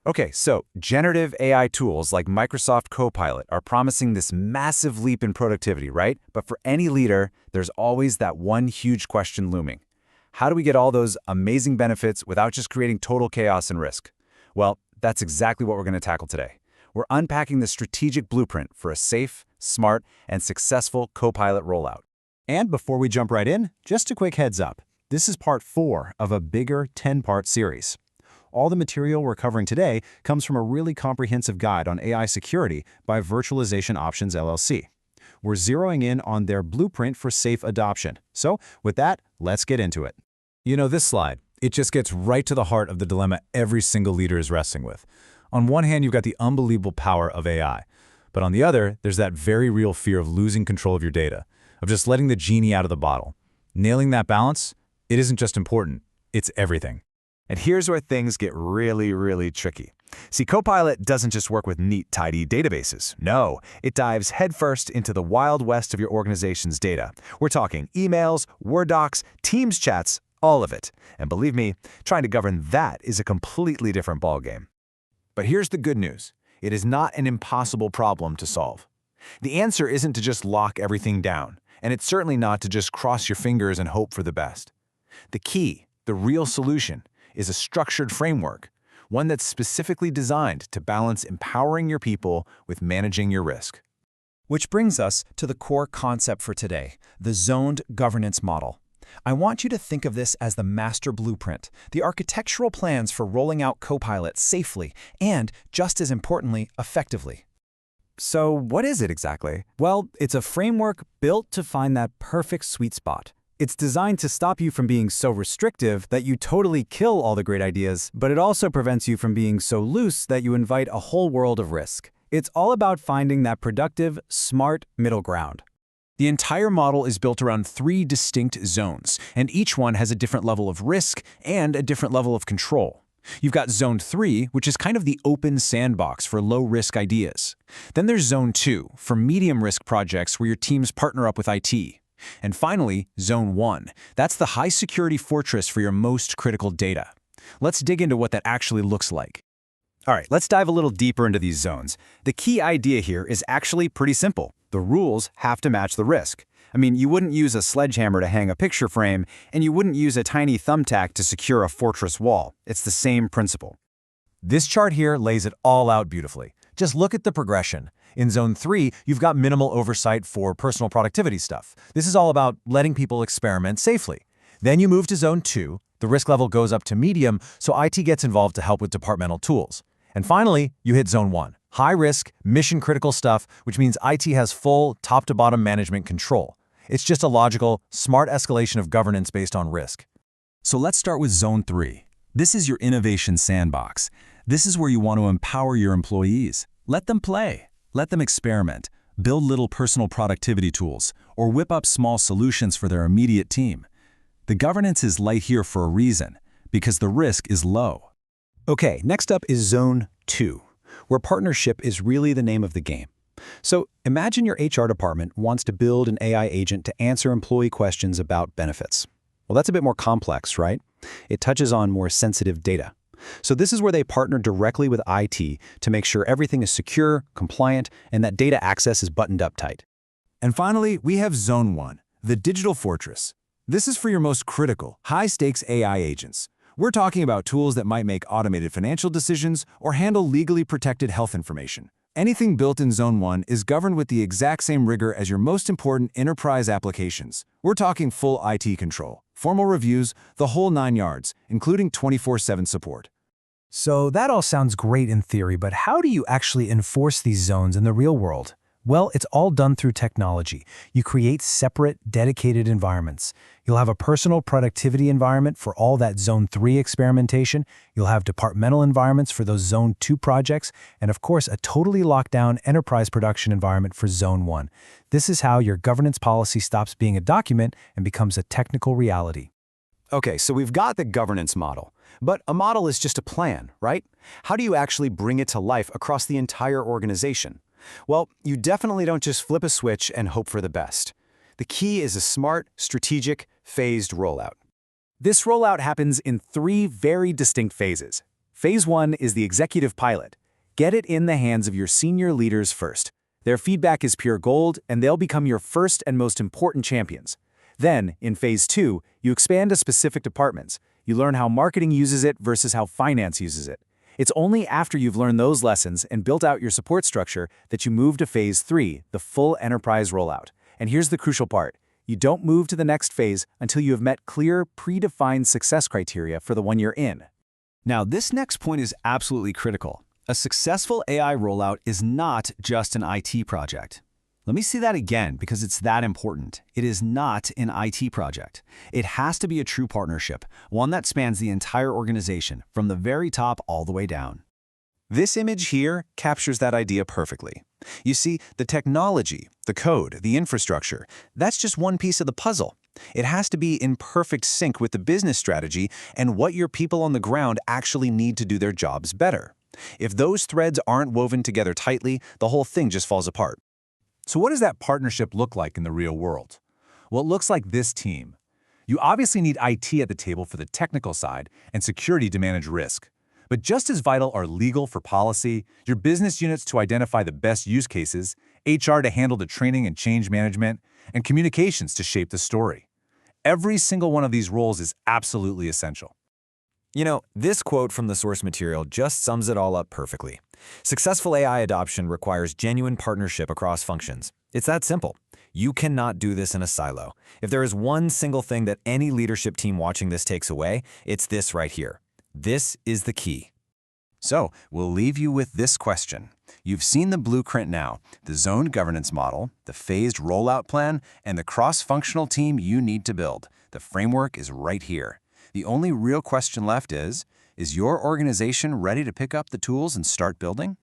Okay, so generative AI tools like Microsoft Copilot are promising this massive leap in productivity, right? But for any leader, there's always that one huge question looming. How do we get all those amazing benefits without just creating total chaos and risk? Well, that's exactly what we're going to tackle today. We're unpacking the strategic blueprint for a safe, smart, and successful Copilot rollout. And before we jump right in, just a quick heads up. This is part 4 of a bigger 10-part series. All the material we're covering today comes from a really comprehensive guide on AI security by Virtualization Options LLC. We're zeroing in on their blueprint for safe adoption. So with that, let's get into it. You know, this slide, it just gets right to the heart of the dilemma every single leader is wrestling with. On one hand, you've got the unbelievable power of AI. But on the other, there's that very real fear of losing control of your data, of just letting the genie out of the bottle. Nailing that balance, it isn't just important, it's everything. And here's where things get really tricky. See, Copilot doesn't just work with neat, tidy databases. No, it dives headfirst into the wild west of your organization's data. We're talking emails, Word docs, Teams chats, all of it. And believe me, trying to govern that is a completely different ballgame. But here's the good news. It is not an impossible problem to solve. The answer isn't to just lock everything down, and it's certainly not to just cross your fingers and hope for the best. The key, the real solution, is a structured framework, one that's specifically designed to balance empowering your people with managing your risk. Which brings us to the core concept for today, the zoned governance model. I want you to think of this as the master blueprint, the architectural plans for rolling out Copilot safely and, just as importantly, effectively. So what is it exactly? Well, it's a framework built to find that perfect sweet spot. It's designed to stop you from being so restrictive that you totally kill all the great ideas, but it also prevents you from being so loose that you invite a whole world of risk. It's all about finding that productive, smart middle ground. The entire model is built around 3 distinct zones, and each one has a different level of risk and a different level of control. You've got Zone 3, which is kind of the open sandbox for low-risk ideas. Then there's Zone 2, for medium-risk projects where your teams partner up with IT. And finally, Zone 1. That's the high-security fortress for your most critical data. Let's dig into what that actually looks like. All right, let's dive a little deeper into these zones. The key idea here is actually pretty simple. The rules have to match the risk. I mean, you wouldn't use a sledgehammer to hang a picture frame, and you wouldn't use a tiny thumbtack to secure a fortress wall. It's the same principle. This chart here lays it all out beautifully. Just look at the progression. In Zone 3, you've got minimal oversight for personal productivity stuff. This is all about letting people experiment safely. Then you move to Zone 2. The risk level goes up to medium, so IT gets involved to help with departmental tools. And finally, you hit Zone 1. High risk, mission-critical stuff, which means IT has full top-to-bottom management control. It's just a logical, smart escalation of governance based on risk. So let's start with Zone 3. This is your innovation sandbox. This is where you want to empower your employees. Let them play. Let them experiment, build little personal productivity tools, or whip up small solutions for their immediate team. The governance is light here for a reason, because the risk is low. Okay, next up is Zone 2, where partnership is really the name of the game. So imagine your HR department wants to build an AI agent to answer employee questions about benefits. Well, that's a bit more complex, right? It touches on more sensitive data. So this is where they partner directly with IT to make sure everything is secure, compliant, and that data access is buttoned up tight. And finally, we have Zone 1, the digital fortress. This is for your most critical, high-stakes AI agents. We're talking about tools that might make automated financial decisions or handle legally protected health information. Anything built in Zone 1 is governed with the exact same rigor as your most important enterprise applications. We're talking full IT control, formal reviews, the whole 9 yards, including 24/7 support. So that all sounds great in theory, but how do you actually enforce these zones in the real world? Well, it's all done through technology. You create separate, dedicated environments. You'll have a personal productivity environment for all that Zone 3 experimentation. You'll have departmental environments for those Zone 2 projects, and of course, a totally locked down enterprise production environment for Zone 1. This is how your governance policy stops being a document and becomes a technical reality. Okay, so we've got the governance model, but a model is just a plan, right? How do you actually bring it to life across the entire organization? Well, you definitely don't just flip a switch and hope for the best. The key is a smart, strategic, phased rollout. This rollout happens in 3 very distinct phases. Phase 1 is the executive pilot. Get it in the hands of your senior leaders first. Their feedback is pure gold, and they'll become your first and most important champions. Then, in Phase 2, you expand to specific departments. You learn how marketing uses it versus how finance uses it. It's only after you've learned those lessons and built out your support structure that you move to Phase 3, the full enterprise rollout. And here's the crucial part. You don't move to the next phase until you have met clear, predefined success criteria for the one you're in. Now, this next point is absolutely critical. A successful AI rollout is not just an IT project. Let me say that again because it's that important. It is not an IT project. It has to be a true partnership, one that spans the entire organization, from the very top all the way down. This image here captures that idea perfectly. You see, the technology, the code, the infrastructure, that's just one piece of the puzzle. It has to be in perfect sync with the business strategy and what your people on the ground actually need to do their jobs better. If those threads aren't woven together tightly, the whole thing just falls apart. So what does that partnership look like in the real world? Well, it looks like this team. You obviously need IT at the table for the technical side and security to manage risk. But just as vital are legal for policy, your business units to identify the best use cases, HR to handle the training and change management, and communications to shape the story. Every single one of these roles is absolutely essential. You know, this quote from the source material just sums it all up perfectly. Successful AI adoption requires genuine partnership across functions. It's that simple. You cannot do this in a silo. If there is one single thing that any leadership team watching this takes away, it's this right here. This is the key. So, we'll leave you with this question. You've seen the blueprint now, the zoned governance model, the phased rollout plan, and the cross-functional team you need to build. The framework is right here. The only real question left is your organization ready to pick up the tools and start building?